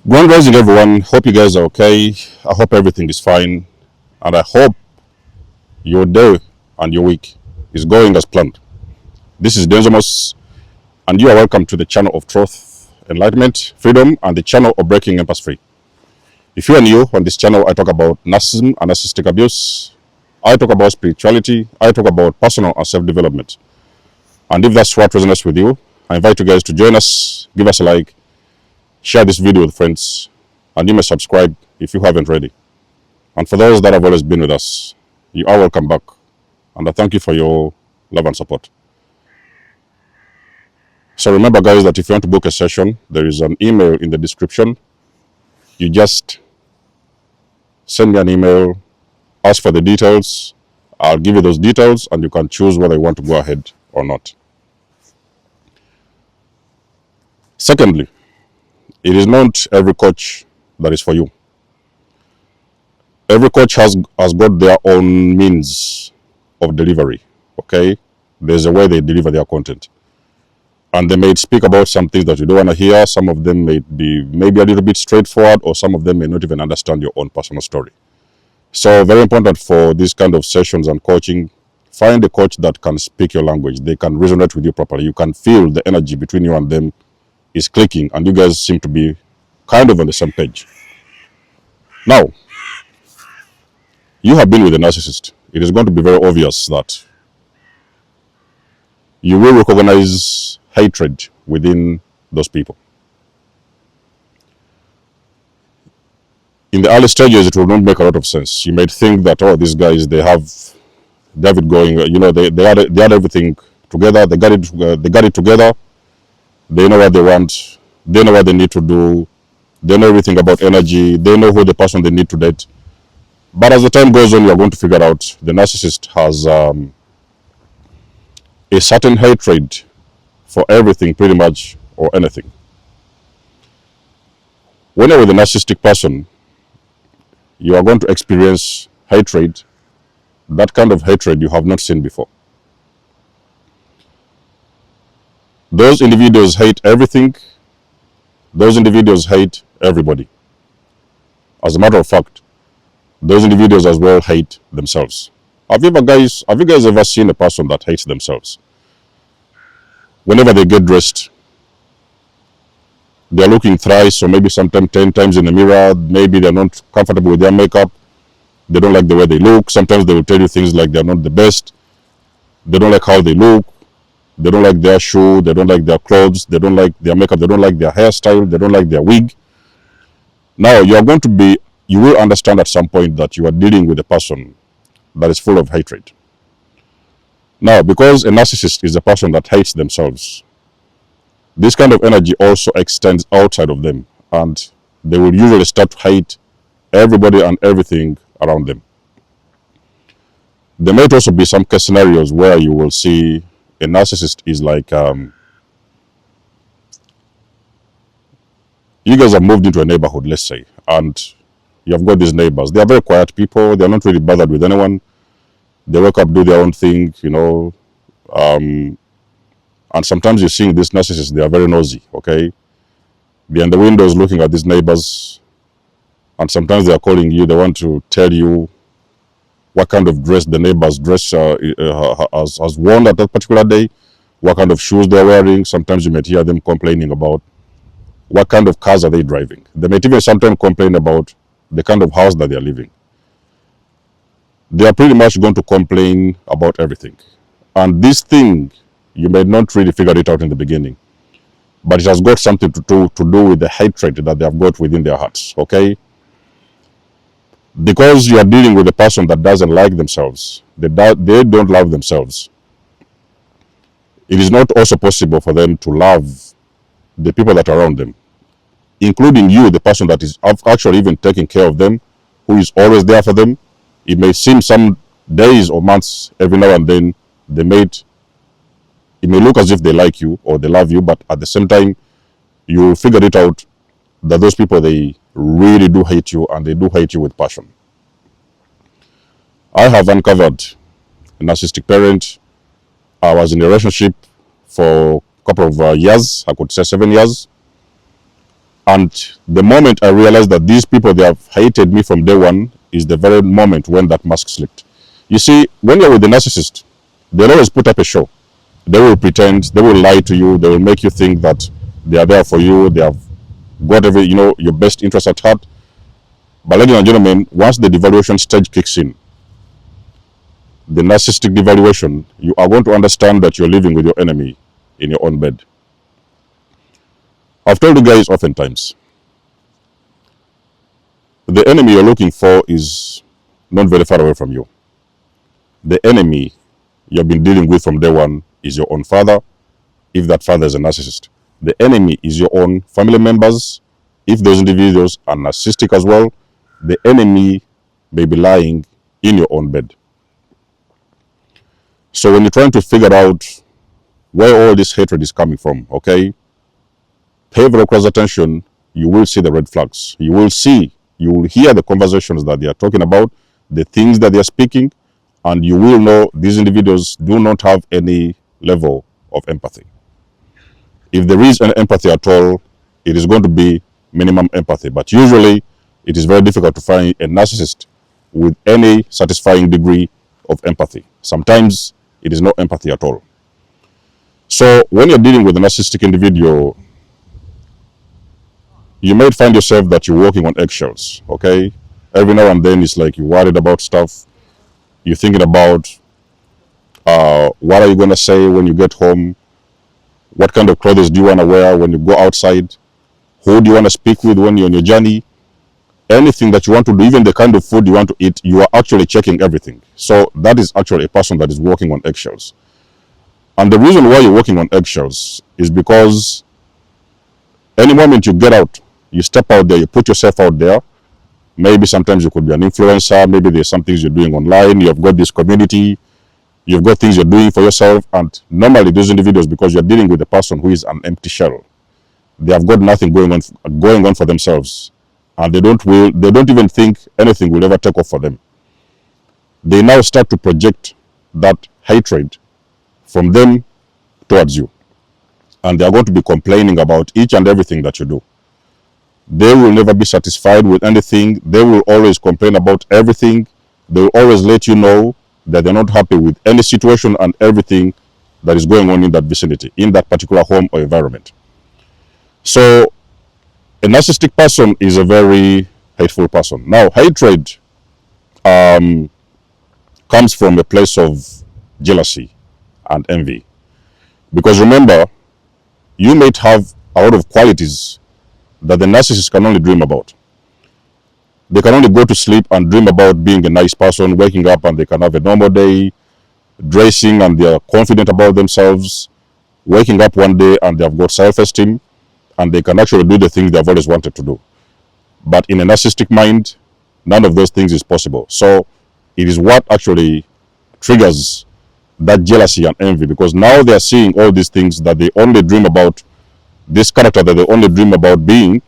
Grand rising, everyone. Hope you guys are okay. I hope everything is fine. And I hope your day and your week is going as planned. This is Denzomus, and you are welcome to the channel of truth, enlightenment, freedom, and the channel of breaking empires free. If you are new on this channel, I talk about narcissism and narcissistic abuse. I talk about spirituality. I talk about personal and self-development. And if that's what resonates with you, I invite you guys to join us, give us a like, share this video with friends, and you may subscribe if you haven't already. And for those that have always been with us, you are welcome back. And I thank you for your love and support. So remember, guys, that if you want to book a session, there is an email in the description. You just send me an email, ask for the details. I'll give you those details, and you can choose whether you want to go ahead or not. Secondly, it is not every coach that is for you. Every coach has got their own means of delivery, okay? There's a way they deliver their content. And they may speak about some things that you don't want to hear. Some of them may be maybe a little bit straightforward, or some of them may not even understand your own personal story. So very important for these kind of sessions and coaching, find a coach that can speak your language. They can resonate with you properly. You can feel the energy between you and them is clicking, and you guys seem to be kind of on the same page. Now, you have been with a narcissist. It is going to be very obvious that you will recognize hatred within those people. In the early stages, it will not make a lot of sense. You might think that, oh, these guys, they have it going, they had everything together, they got it together, they know what they want, they know what they need to do, they know everything about energy, they know who the person they need to date. But as the time goes on, you're going to figure out the narcissist has a certain hatred for everything, pretty much, or anything. When you're with a narcissistic person, you are going to experience hatred, that kind of hatred you have not seen before. Those individuals hate everything. Those individuals hate everybody. As a matter of fact, those individuals as well hate themselves. Have you guys ever seen a person that hates themselves? Whenever they get dressed, they're looking thrice or maybe sometimes 10 times in the mirror. Maybe they're not comfortable with their makeup. They don't like the way they look. Sometimes they will tell you things like they're not the best. They don't like how they look. They don't like their shoe. They don't like their clothes. They don't like their makeup. They don't like their hairstyle. They don't like their wig. Now, you will understand at some point that you are dealing with a person that is full of hatred. Now, because a narcissist is a person that hates themselves, this kind of energy also extends outside of them, and they will usually start to hate everybody and everything around them. There might also be some case scenarios where you will see a narcissist is like, you guys have moved into a neighborhood, let's say, and you have got these neighbors. They are very quiet people. They are not really bothered with anyone. They wake up, do their own thing, and sometimes you're seeing these narcissists, they are very nosy, okay? They're in the windows looking at these neighbors, and sometimes they are calling you. They want to tell you what kind of dress the neighbor's dress has worn at that particular day, what kind of shoes they're wearing. Sometimes you might hear them complaining about what kind of cars are they driving. They might even sometimes complain about the kind of house that they're living. They are pretty much going to complain about everything. And this thing, you may not really figure it out in the beginning, but it has got something to do with the hatred that they have got within their hearts, okay? Because you are dealing with a person that doesn't like themselves, they don't love themselves, it is not also possible for them to love the people that are around them, including you, the person that is actually even taking care of them, who is always there for them. It may seem some days or months, every now and then, it may look as if they like you or they love you, but at the same time, you figure it out that those people, they really do hate you, and they do hate you with passion. I have uncovered a narcissistic parent. I was in a relationship for a couple of years, I could say 7 years. And the moment I realized that these people, they have hated me from day one, is the very moment when that mask slipped. You see, when you're with the narcissist, they'll always put up a show. They will pretend, they will lie to you, they will make you think that they are there for you, they have got your best interest at heart. But ladies and gentlemen, once the devaluation stage kicks in, the narcissistic devaluation, you are going to understand that you're living with your enemy in your own bed. I've told you guys oftentimes, the enemy you're looking for is not very far away from you. The enemy you've been dealing with from day one is your own father, if that father is a narcissist. The enemy is your own family members, if those individuals are narcissistic as well. The enemy may be lying in your own bed. So when you're trying to figure out where all this hatred is coming from, okay, pay very close attention. You will see the red flags. You will hear the conversations that they are talking about, the things that they are speaking, and you will know these individuals do not have any level of empathy. If there is an empathy at all, it is going to be minimum empathy. But usually, it is very difficult to find a narcissist with any satisfying degree of empathy. Sometimes, it is no empathy at all. So, when you're dealing with a narcissistic individual, you might find yourself that you're walking on eggshells, okay? Every now and then, it's like you're worried about stuff. You're thinking about what are you going to say when you get home? What kind of clothes do you want to wear when you go outside? Who do you want to speak with when you're on your journey? Anything that you want to do, even the kind of food you want to eat, you are actually checking everything. So that is actually a person that is walking on eggshells. And the reason why you're walking on eggshells is because any moment you get out, you step out there, you put yourself out there. Maybe sometimes you could be an influencer. Maybe there's some things you're doing online. You have got this community. You've got things you're doing for yourself. And normally those individuals, because you're dealing with a person who is an empty shell, they have got nothing going on for themselves. And they don't even think anything will ever take off for them. They now start to project that hatred from them towards you. And they are going to be complaining about each and everything that you do. They will never be satisfied with anything. They will always complain about everything. They will always let you know that they're not happy with any situation and everything that is going on in that vicinity, in that particular home or environment. So, a narcissistic person is a very hateful person. Now, hatred comes from a place of jealousy and envy. Because remember, you might have a lot of qualities that the narcissist can only dream about. They can only go to sleep and dream about being a nice person, waking up and they can have a normal day, dressing and they are confident about themselves, waking up one day and they have got self-esteem and they can actually do the things they have always wanted to do. But in a narcissistic mind, none of those things is possible. So it is what actually triggers that jealousy and envy, because now they are seeing all these things that they only dream about, this character that they only dream about being,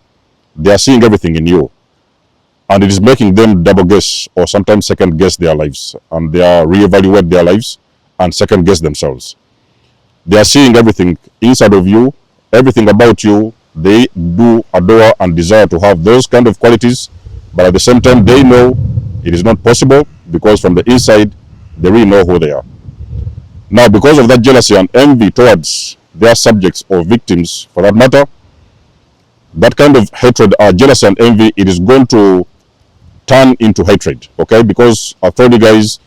they are seeing everything in you. And it is making them double guess or sometimes second guess their lives. And they are reevaluate their lives and second guess themselves. They are seeing everything inside of you, everything about you. They do adore and desire to have those kind of qualities. But at the same time, they know it is not possible because from the inside, they really know who they are. Now, because of that jealousy and envy towards their subjects or victims, for that matter, that kind of hatred, jealousy and envy, it is going to turn into hatred, okay? Because I've told you guys,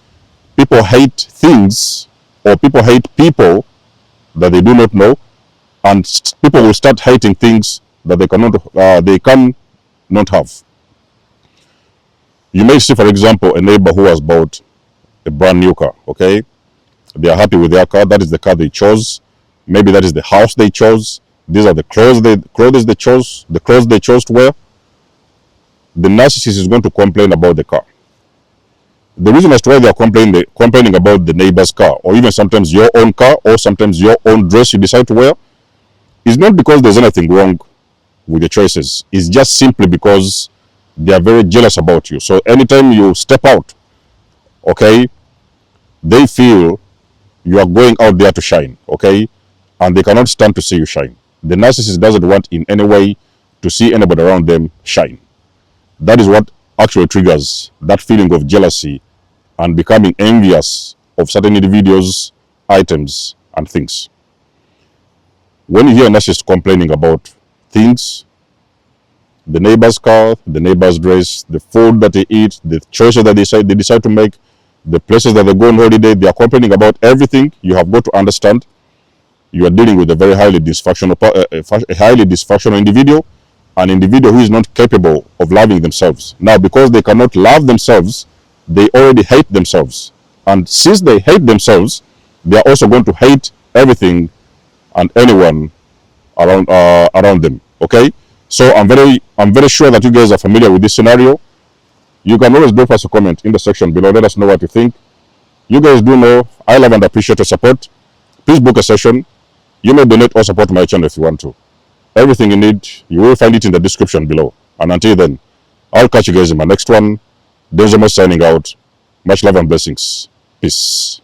people hate things or people hate people that they do not know, and people will start hating things that they cannot have. You may see, for example, a neighbor who has bought a brand new car, okay? They are happy with their car. That is the car they chose. Maybe that is the house they chose. These are the clothes they chose to wear. The narcissist is going to complain about the car. The reason as to why they are complaining about the neighbor's car, or even sometimes your own car, or sometimes your own dress you decide to wear, is not because there's anything wrong with the choices. It's just simply because they are very jealous about you. So anytime you step out, okay, they feel you are going out there to shine, okay, and they cannot stand to see you shine. The narcissist doesn't want in any way to see anybody around them shine. That is what actually triggers that feeling of jealousy and becoming envious of certain individuals, items, and things. When you hear a narcissist complaining about things, the neighbor's car, the neighbor's dress, the food that they eat, the choices that they decide to make, the places that they go on holiday, they are complaining about everything. You have got to understand you are dealing with a very highly dysfunctional individual, an individual who is not capable of loving themselves. Now, because they cannot love themselves, they already hate themselves. And since they hate themselves, they are also going to hate everything and anyone around them. Okay? So I'm very sure that you guys are familiar with this scenario. You can always drop us a comment in the section below. Let us know what you think. You guys do know I love and appreciate your support. Please book a session. You may donate or support my channel if you want to. Everything you need, you will find it in the description below. And until then, I'll catch you guys in my next one. Denzel signing out. Much love and blessings. Peace.